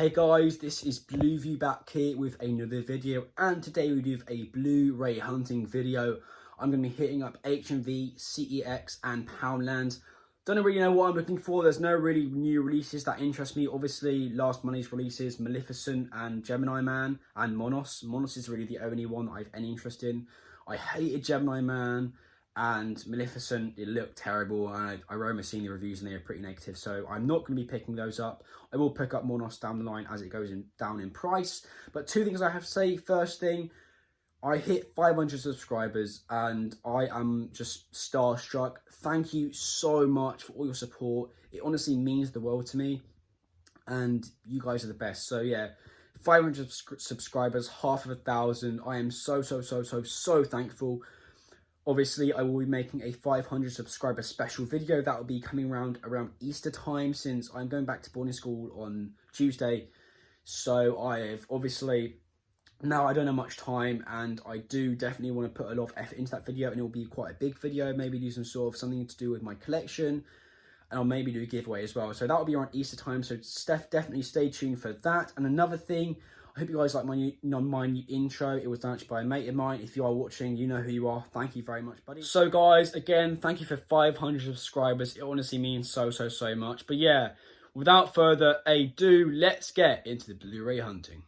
Hey guys, this is Blueview back here with another video, and today we do a Blu-ray hunting video. I'm going to be hitting up HMV, CEX and Poundland. Don't really know what I'm looking for. There's no really new releases that interest me. Obviously, last month's releases, Maleficent and Gemini Man and Monos. Monos is really the only one that I have any interest in. I hated Gemini Man and Maleficent. It looked terrible. I remember seeing the reviews and they were pretty negative, so I'm not going to be picking those up. I will pick up Monos down the line as it goes down in price. But two things I have to say. First thing, I hit 500 subscribers and I am just starstruck. Thank you so much for all your support. It honestly means the world to me, and you guys are the best. So yeah, 500 subscribers, half of 1,000. I am so thankful. Obviously, I will be making a 500 subscriber special video that will be coming around Easter time, since I'm going back to boarding school on Tuesday. So I've obviously, now I don't have much time, and I do definitely want to put a lot of effort into that video, and it will be quite a big video, maybe do some sort of something to do with my collection, and I'll maybe do a giveaway as well. So that will be around Easter time, so definitely stay tuned for that. And another thing, I hope you guys like my new intro. It was done actually by a mate of mine. If you are watching, you know who you are. Thank you very much, buddy. So guys, again, thank you for 500 subscribers. It honestly means so much. But yeah, without further ado, let's get into the Blu-ray hunting.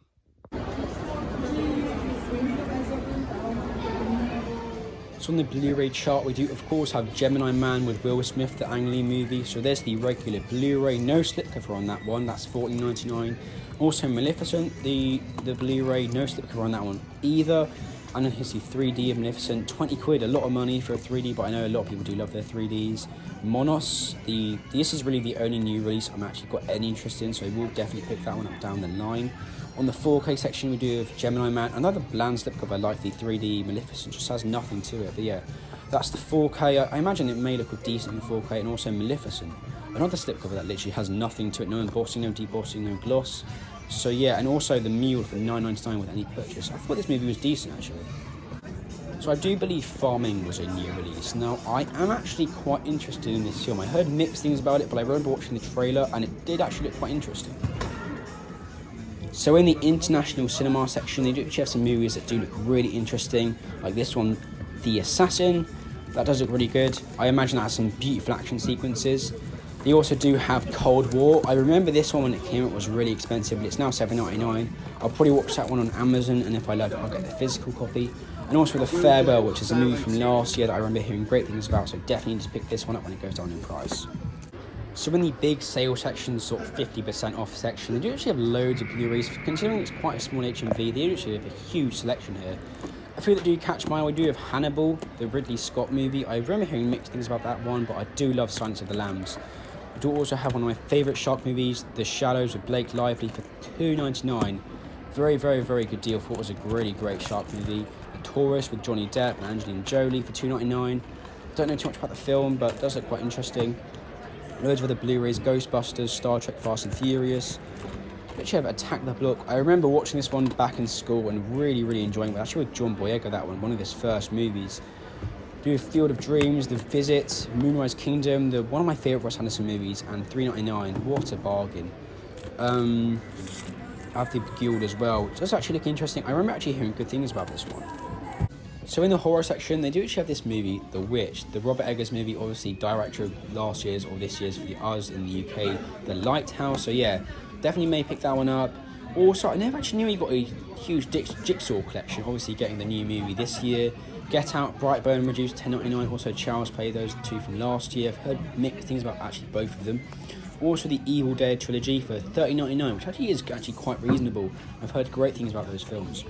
So on the Blu-ray chart, we do of course have Gemini Man with Will Smith, the Ang Lee movie. So there's the regular Blu-ray, no slipcover on that one, that's $14.99. Also Maleficent, the Blu-ray, no slipcover on that one either. And then here's the 3D of Maleficent, 20 quid, a lot of money for a 3D, but I know a lot of people do love their 3Ds. Monos, this is really the only new release I'm actually got any interest in, so I will definitely pick that one up down the line. On the 4K section, we do have Gemini Man, another bland slipcover like the 3D Maleficent, just has nothing to it. But yeah, that's the 4K. I imagine it may look decent in 4K. And also Maleficent, another slipcover that literally has nothing to it, no embossing, no debossing, no gloss. So yeah, and also the Mule for $9.99 with any purchase. I thought this movie was decent actually. So I do believe Farming was a new release. Now, I am actually quite interested in this film. I heard mixed things about it, but I remember watching the trailer and it did actually look quite interesting. So in the international cinema section, they do actually have some movies that do look really interesting, like this one, The Assassin. That does look really good. I imagine that has some beautiful action sequences. They also do have Cold War. I remember this one when it came out was really expensive, but it's now $7.99. I'll probably watch that one on Amazon, and if I love it, I'll get the physical copy. And also The Farewell, which is a movie from last year that I remember hearing great things about, so definitely need to pick this one up when it goes down in price. So in the big sale section, sort of 50% off section, they do actually have loads of Blu-rays. Considering it's quite a small HMV, they do actually have a huge selection here. A few that do catch my eye, we do have Hannibal, the Ridley Scott movie. I remember hearing mixed things about that one, but I do love Silence of the Lambs. We do also have one of my favourite shark movies, The Shallows with Blake Lively for $2.99. Very good deal. Thought it was a really great shark movie. The Tourist with Johnny Depp and Angelina Jolie for $2.99. Don't know too much about the film, but it does look quite interesting. Loads of other Blu-rays, Ghostbusters, Star Trek, Fast and Furious. Actually have Attack the Block. I remember watching this one back in school and really enjoying it. Actually with John Boyega, that one of his first movies. Do have Field of Dreams, The Visit, Moonrise Kingdom, one of my favourite Wes Anderson movies, and $3.99. What a bargain. I have The Guild as well. It does actually look interesting. I remember actually hearing good things about this one. So in the horror section, they do actually have this movie, The Witch, the Robert Eggers movie, obviously director of last year's or this year's for the Us in the UK, The Lighthouse. So yeah, definitely may pick that one up. Also, I never actually knew he got a huge Jigsaw collection, obviously getting the new movie this year. Get Out, Brightburn reduced $10.99. Also Child's Play, those two from last year. I've heard mixed things about actually both of them. Also the Evil Dead trilogy for $30.99, which actually is quite reasonable. I've heard great things about those films.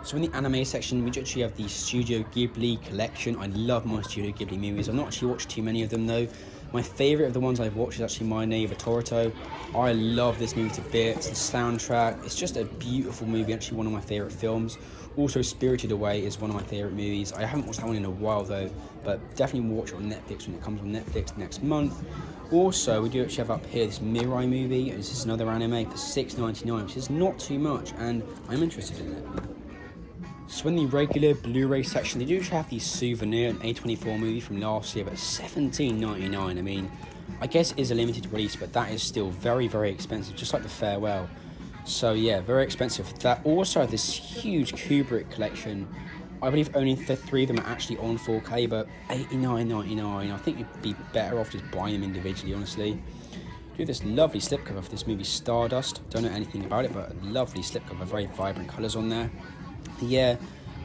So in the anime section, we actually have the Studio Ghibli collection. I love my Studio Ghibli movies. I've not actually watched too many of them though. My favourite of the ones I've watched is actually My Neighbor Totoro. I love this movie to bits. The soundtrack, it's just a beautiful movie, actually one of my favourite films. Also Spirited Away is one of my favourite movies. I haven't watched that one in a while though, but definitely watch it on Netflix when it comes on Netflix next month. Also, we do actually have up here this Mirai movie. This is another anime for $6.99, which is not too much, and I'm interested in it. So in the regular Blu-ray section, they do have the Souvenir, an A24 movie from last year, but $17.99. I mean, I guess it is a limited release, but that is still very expensive, just like The Farewell. So yeah, very expensive. That also this huge Kubrick collection. I believe only the 3 of them are actually on 4K, but $89.99. I think you'd be better off just buying them individually, honestly. Do this lovely slipcover for this movie Stardust. Don't know anything about it, but a lovely slipcover, very vibrant colours on there. Yeah,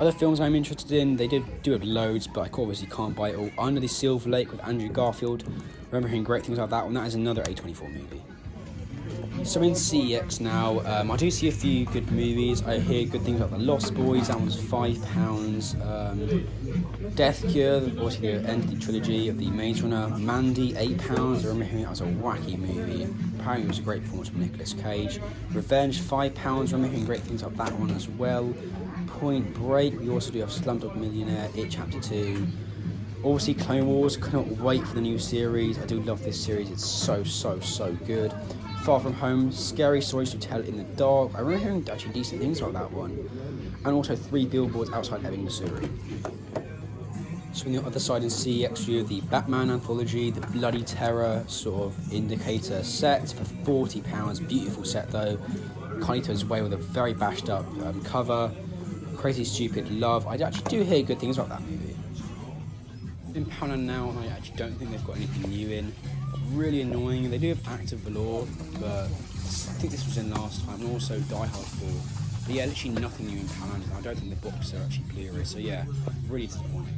other films I'm interested in, they do have loads, but I obviously can't buy it all. Under the Silver Lake with Andrew Garfield. Remember hearing great things about that one. That is another A24 movie. So in CEX now, I do see a few good movies. I hear good things about The Lost Boys, that one's £5. Death Cure, obviously the end of the trilogy of the Maze Runner. Mandy, £8. I remember hearing that was a wacky movie. Apparently it was a great performance from Nicolas Cage. Revenge, £5. I remember hearing great things about that one as well. Point Break, we also do have Slumdog Millionaire, It Chapter 2. Obviously Clone Wars, cannot wait for the new series. I do love this series, it's so good. Far From Home, Scary Stories to Tell in the Dark. I remember hearing actually decent things about that one. And also 3 Billboards Outside Ebbing, Missouri. So on the other side in CEX view, the Batman anthology, the Bloody Terror sort of indicator set for £40. Beautiful set though. Carlito's Way with a very bashed up cover. Crazy Stupid Love. I actually do hear good things about that movie. In Poundland now, and I actually don't think they've got anything new in. Really annoying. They do have Active Velour, but I think this was in last time, and also Die Hard 4. But yeah, literally nothing new in Poundland, and I don't think the books are actually Blu-ray, so yeah, really disappointing.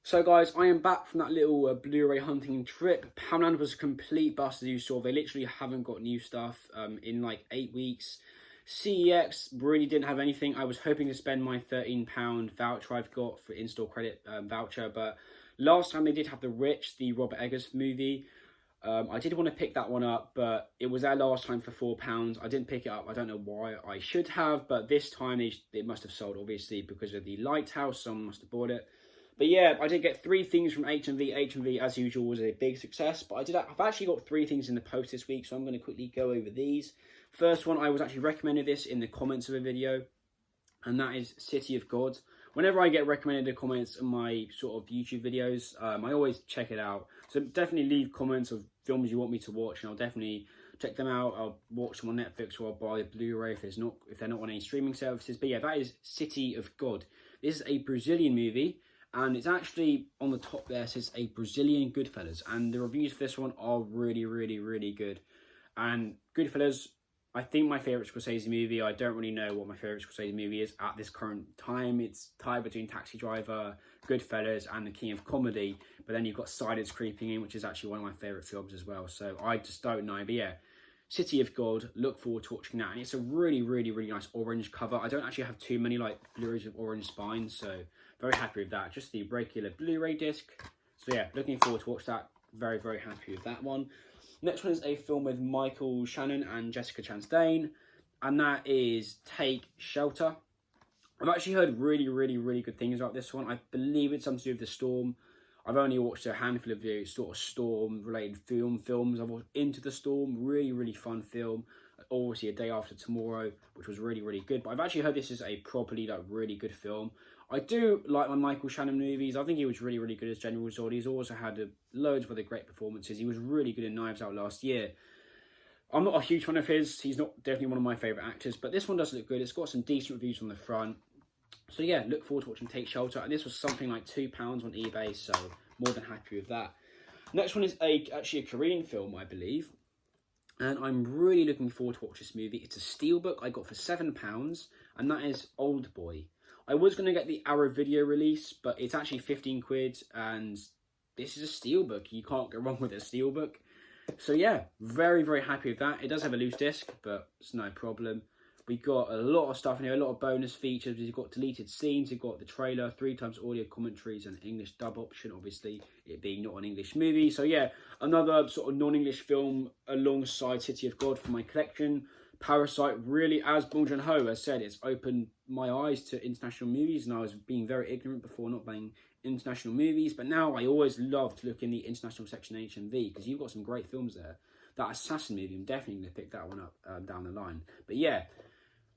So guys, I am back from that little Blu-ray hunting trip. Poundland was a complete bust as you saw. They literally haven't got new stuff in like 8 weeks. CEX really didn't have anything. I was hoping to spend my £13 voucher I've got for in-store credit voucher, but last time they did have The Rich, the Robert Eggers movie. I did want to pick that one up, but it was there last time for £4. I didn't pick it up. I don't know why. I should have, but this time it must have sold, obviously, because of the Lighthouse. Someone must have bought it. But yeah, I did get 3 things from HMV. HMV, as usual, was a big success. But I've actually got 3 things in the post this week, so I'm going to quickly go over these. First one, I was actually recommended this in the comments of a video, and that is City of God. Whenever I get recommended the comments on my sort of YouTube videos, I always check it out. So definitely leave comments of films you want me to watch, and I'll definitely check them out. I'll watch them on Netflix, or I'll buy a Blu-ray if they're not on any streaming services. But yeah, that is City of God. This is a Brazilian movie. And it's actually on the top there, says a Brazilian Goodfellas. And the reviews for this one are really good. And Goodfellas, I think my favourite Scorsese movie. I don't really know what my favourite Scorsese movie is at this current time. It's tied between Taxi Driver, Goodfellas, and The King of Comedy. But then you've got Silence creeping in, which is actually one of my favourite films as well. So I just don't know. But yeah, City of God, look forward to watching that. And it's a really nice orange cover. I don't actually have too many like Blu-rays with orange spines, so very happy with that. Just the regular Blu-ray disc. So yeah, looking forward to watch that. Very happy with that one. Next one is a film with Michael Shannon and Jessica Chastain, and that is Take Shelter. I've actually heard really good things about this one. I believe it's something to do with the storm. I've only watched a handful of the sort of storm-related films. I've watched Into the Storm, really fun film. Obviously, A Day After Tomorrow, which was really good. But I've actually heard this is a properly really good film. I do like my Michael Shannon movies. I think he was really good as General Zod. He's also had loads of other great performances. He was really good in Knives Out last year. I'm not a huge fan of his. He's not definitely one of my favourite actors. But this one does look good. It's got some decent reviews on the front. So yeah, look forward to watching Take Shelter. And this was something like £2 on eBay, so more than happy with that. Next one is actually a Korean film, I believe. And I'm really looking forward to watch this movie. It's a steelbook I got for £7, and that is Old Boy. I was going to get the Arrow video release, but it's actually 15 quid, and this is a steelbook. You can't go wrong with a steelbook. So yeah, very happy with that. It does have a loose disc, but it's no problem. We got a lot of stuff in here, a lot of bonus features. We've got deleted scenes, we've got the trailer, 3x audio commentaries, and English dub option, obviously, it being not an English movie. So yeah, another sort of non-English film alongside City of God for my collection. Parasite, really, as Bong Joon-ho has said, it's opened my eyes to international movies, and I was being very ignorant before not playing international movies, but now I always love to look in the international section at HMV, because you've got some great films there. That Assassin movie, I'm definitely going to pick that one up down the line. But yeah,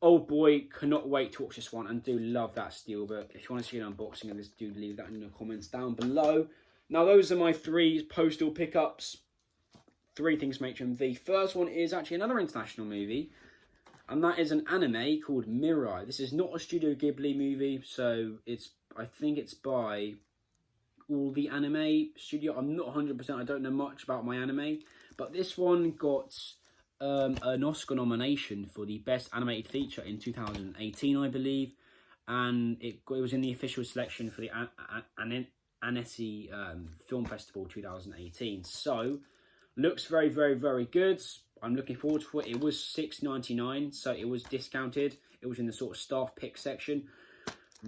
Old Boy, cannot wait to watch this one, and do love that steelbook. If you want to see an unboxing of this, do leave that in the comments down below. Now, those are my 3 postal pickups. 3 things from HMV. First one is actually another international movie, and that is an anime called Mirai. This is not a Studio Ghibli movie, so I think it's by all the anime studio. I'm not 100%, I don't know much about my anime, but this one got an Oscar nomination for the Best Animated Feature in 2018, I believe, and it was in the official selection for the Annecy Film Festival 2018. So, looks very, very, very good. I'm looking forward to it. It was $6.99, so it was discounted. It was in the sort of staff pick section.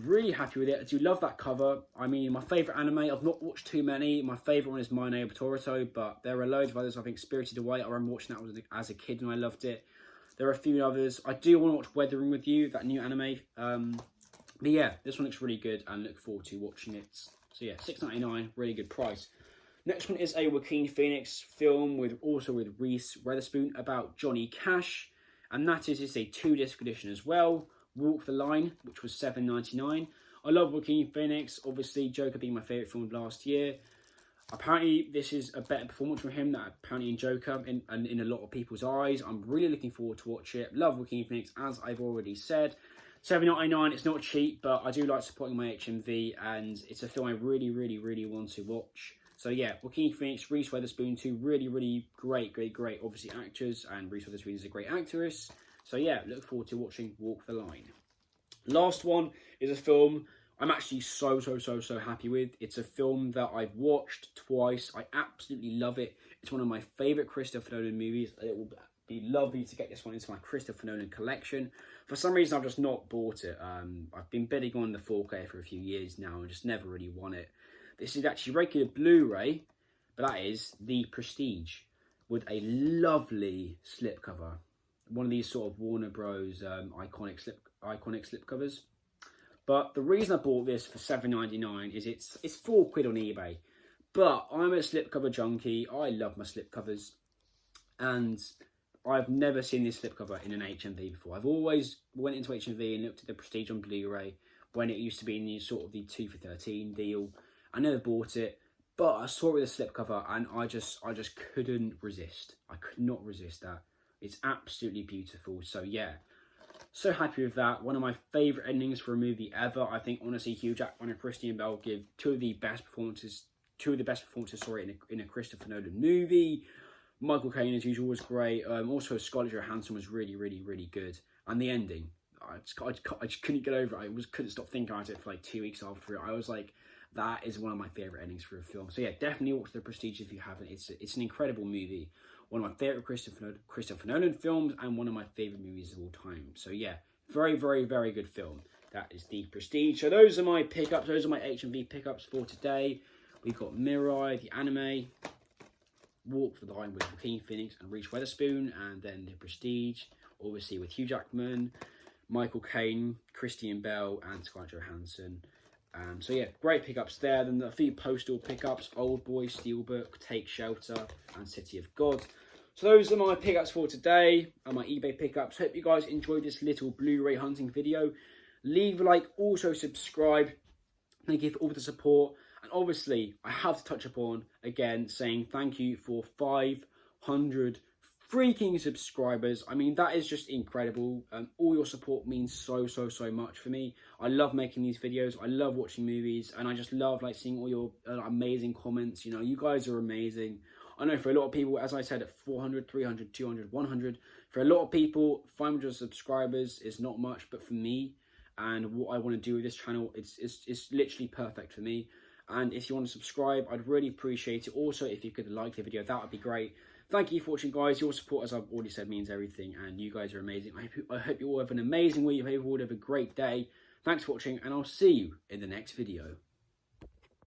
Really happy with it. I do love that cover. I mean, my favourite anime, I've not watched too many. My favourite one is My Neighbor Totoro, but there are loads of others. I think Spirited Away, I remember watching that as a kid and I loved it. There are a few others. I do want to watch Weathering with You, that new anime. But yeah, this one looks really good and look forward to watching it. So yeah, $6.99, really good price. Next one is a Joaquin Phoenix film with Reese Witherspoon about Johnny Cash. And that is, it's a 2-disc edition as well. Walk the Line, which was $7.99. I love Joaquin Phoenix. Obviously, Joker being my favourite film of last year. Apparently, this is a better performance from him than apparently in Joker and in a lot of people's eyes. I'm really looking forward to watch it. Love Joaquin Phoenix, as I've already said. $7.99, it's not cheap, but I do like supporting my HMV, and it's a film I really, really, really want to watch. So yeah, Joaquin Phoenix, Reese Witherspoon, two really, really great, obviously actors, and Reese Witherspoon is a great actress. So yeah, look forward to watching Walk the Line. Last one is a film I'm actually so happy with. It's a film that I've watched twice. I absolutely love it. It's one of my favourite Christopher Nolan movies. It will be lovely to get this one into my Christopher Nolan collection. For some reason, I've just not bought it. I've been bidding on the 4K for a few years now and just never really won it. This is actually regular Blu-ray, but that is The Prestige with a lovely slipcover. One of these sort of Warner Bros. Iconic slip covers. But the reason I bought this for $7.99 is it's £4 on eBay. But I'm a slipcover junkie. I love my slipcovers, and I've never seen this slipcover in an HMV before. I've always went into HMV and looked at the Prestige on Blu-ray when it used to be in the sort of the 2 for $13 deal. I never bought it, but I saw it with a slipcover, and I just couldn't resist. I could not resist that. It's absolutely beautiful. So yeah, so happy with that. One of my favourite endings for a movie ever. I think honestly, Hugh Jackman and Christian Bale give two of the best performances. In a Christopher Nolan movie. Michael Caine, as usual, was great. Also, Scarlett Johansson was really, really, really good. And the ending, I just couldn't get over it. Couldn't stop thinking about it for like 2 weeks after it. I was like, that is one of my favourite endings for a film. So yeah, definitely watch The Prestige if you haven't. It's an incredible movie. One of my favourite Christopher Nolan films and one of my favourite movies of all time. So yeah, very, very, very good film. That is The Prestige. So those are my pickups. Those are my HMV pickups for today. We've got Mirai, the anime, Walk the Line with Joaquin Phoenix and Reese Witherspoon, and then The Prestige, obviously with Hugh Jackman, Michael Caine, Christian Bale, and Scarlett Johansson. So yeah, great pickups there. Then a few Postal pickups: Old Boy, Steelbook, Take Shelter, and City of God. So those are my pickups for today and my eBay pickups. Hope you guys enjoyed this little Blu-ray hunting video. Leave a like, also subscribe. Thank you for all the support. And obviously, I have to touch upon, again, saying thank you for 500 freaking subscribers. I mean, that is just incredible. All your support means so much for me. I love making these videos. I love watching movies. And I just love like seeing all your amazing comments. You know, you guys are amazing. I know for a lot of people, as I said, at 400, 300, 200, 100, for a lot of people, 500 subscribers is not much. But for me and what I want to do with this channel, it's literally perfect for me. And if you want to subscribe, I'd really appreciate it. Also, if you could like the video, that would be great. Thank you for watching, guys. Your support, as I've already said, means everything. And you guys are amazing. I hope you all have an amazing week. I hope you all have a great day. Thanks for watching, and I'll see you in the next video.